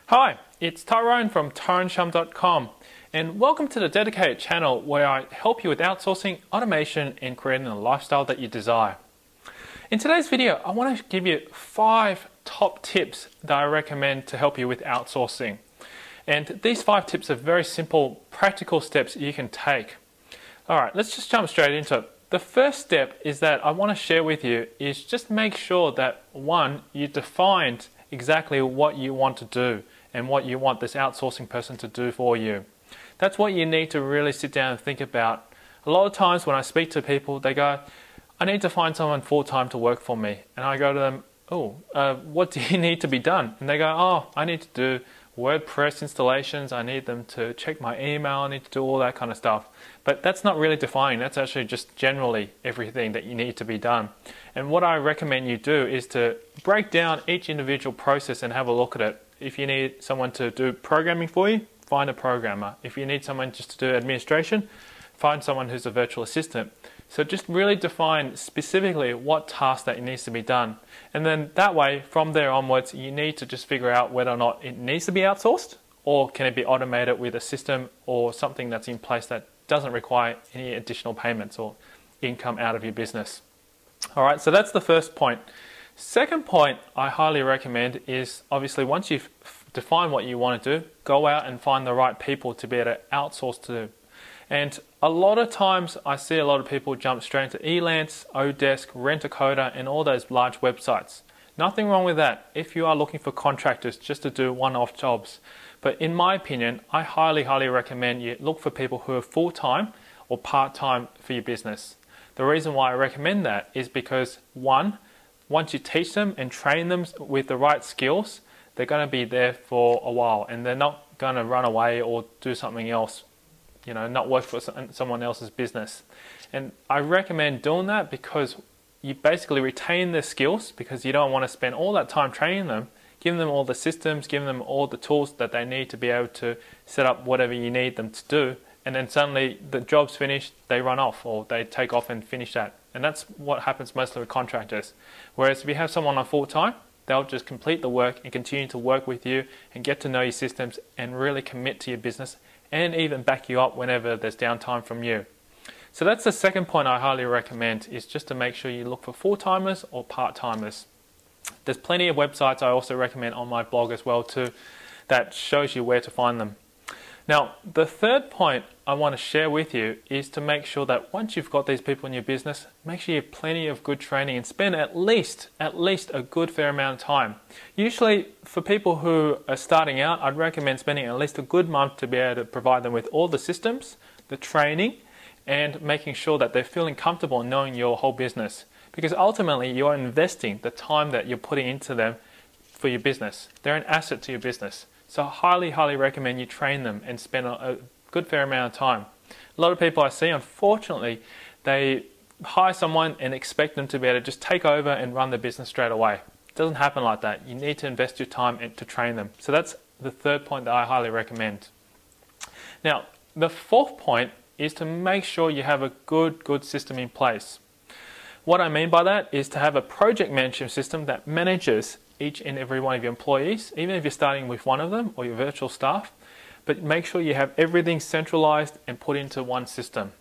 Hi, it's Tyrone from tyroneshum.com and welcome to the dedicated channel where I help you with outsourcing, automation and creating a lifestyle that you desire. In today's video, I want to give you 5 top tips that I recommend to help you with outsourcing. And these 5 tips are very simple, practical steps you can take. Alright, let's just jump straight into it. The first step is that I want to share with you is just make sure that 1, you defined exactly what you want to do and what you want this outsourcing person to do for you. That's what you need to really sit down and think about. A lot of times when I speak to people, they go, I need to find someone full-time to work for me. And I go to them, what do you need to be done? And they go, oh, I need to do WordPress installations, I need them to check my email, I need to do all that kind of stuff. But that's not really defining, that's actually just generally everything that you need to be done. And what I recommend you do is to break down each individual process and have a look at it. If you need someone to do programming for you, find a programmer. If you need someone just to do administration, find someone who's a virtual assistant. So just really define specifically what task that needs to be done. And then that way, from there onwards, you need to just figure out whether or not it needs to be outsourced or can it be automated with a system or something that's in place that doesn't require any additional payments or income out of your business. Alright, so that's the first point. Second point I highly recommend is obviously once you've defined what you want to do, go out and find the right people to be able to outsource to. And a lot of times I see a lot of people jump straight into Elance, Odesk, Rent-A-Coder and all those large websites. Nothing wrong with that if you are looking for contractors just to do one-off jobs. But in my opinion, I highly recommend you look for people who are full-time or part-time for your business. The reason why I recommend that is because 1, once you teach them and train them with the right skills, they're going to be there for a while and they're not going to run away or do something else. You know, not work for someone else's business. And I recommend doing that because you basically retain their skills because you don't want to spend all that time training them, giving them all the systems, giving them all the tools that they need to be able to set up whatever you need them to do. And then suddenly the job's finished, they run off or they take off and finish that. And that's what happens mostly with contractors. Whereas if you have someone on full time, they'll just complete the work and continue to work with you and get to know your systems and really commit to your business and even back you up whenever there's downtime from you. So that's the second point I highly recommend is just to make sure you look for full-timers or part-timers. There's plenty of websites I also recommend on my blog as well too that shows you where to find them. Now the third point I want to share with you is to make sure that once you've got these people in your business, make sure you have plenty of good training and spend at least a good fair amount of time. Usually for people who are starting out, I'd recommend spending at least a good month to be able to provide them with all the systems, the training, and making sure that they're feeling comfortable in knowing your whole business. Because ultimately you're investing the time that you're putting into them for your business. They're an asset to your business. So I highly recommend you train them and spend a good fair amount of time. A lot of people I see, unfortunately, they hire someone and expect them to be able to just take over and run the business straight away. It doesn't happen like that. You need to invest your time to train them. So that's the third point that I highly recommend. Now, the fourth point is to make sure you have a good system in place. What I mean by that is to have a project management system that manages each and every one of your employees, even if you're starting with one of them or your virtual staff, but make sure you have everything centralized and put into one system.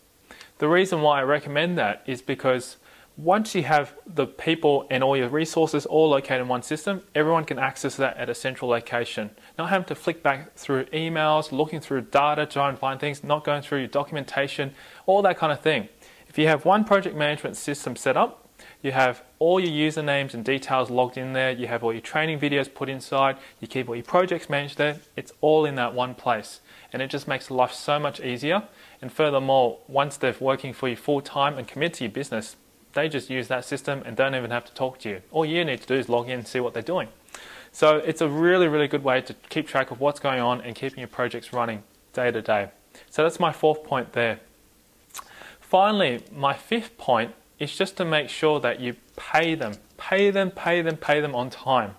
The reason why I recommend that is because once you have the people and all your resources all located in one system, everyone can access that at a central location. Not having to flick back through emails, looking through data, trying to find things, not going through your documentation, all that kind of thing. If you have one project management system set up, you have all your usernames and details logged in there, you have all your training videos put inside, you keep all your projects managed there, it's all in that one place. And it just makes life so much easier. And furthermore, once they're working for you full time and commit to your business, they just use that system and don't even have to talk to you. All you need to do is log in and see what they're doing. So it's a really good way to keep track of what's going on and keeping your projects running day to day. So that's my fourth point there. Finally, my fifth point is just to make sure that you pay them on time.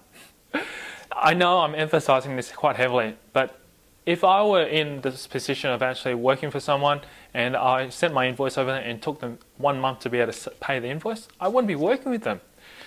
I know I'm emphasizing this quite heavily, but if I were in this position of actually working for someone and I sent my invoice over and it took them 1 month to be able to pay the invoice, I wouldn't be working with them.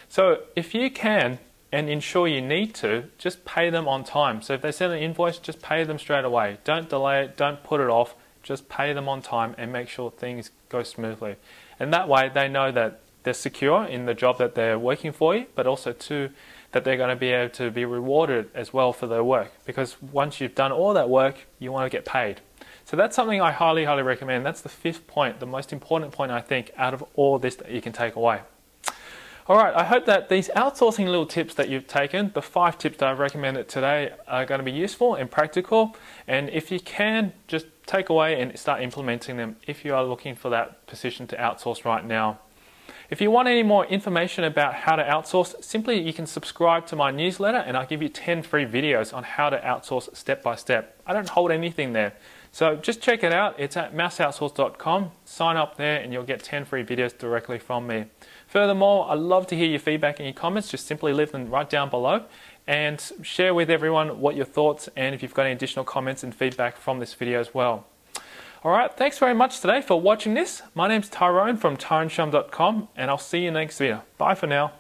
So if you can and ensure you need to, just pay them on time. So if they send an invoice, just pay them straight away. Don't delay it, don't put it off, just pay them on time and make sure things go smoothly. And that way they know that they're secure in the job that they're working for you, but also too that they're going to be able to be rewarded as well for their work. Because once you've done all that work, you want to get paid. So that's something I highly, highly recommend. That's the fifth point, the most important point I think out of all this that you can take away. Alright, I hope that these outsourcing little tips that you've taken, the 5 tips that I've recommended today, are going to be useful and practical. And if you can, just take away and start implementing them if you are looking for that position to outsource right now. If you want any more information about how to outsource, simply you can subscribe to my newsletter and I'll give you 10 free videos on how to outsource step by step. I don't hold anything there. So just check it out. It's at mouseoutsource.com. Sign up there and you'll get 10 free videos directly from me. Furthermore, I'd love to hear your feedback and your comments. Just simply leave them right down below and share with everyone what your thoughts and if you've got any additional comments and feedback from this video as well. Alright, thanks very much today for watching this. My name's Tyrone from tyroneshum.com and I'll see you next video. Bye for now.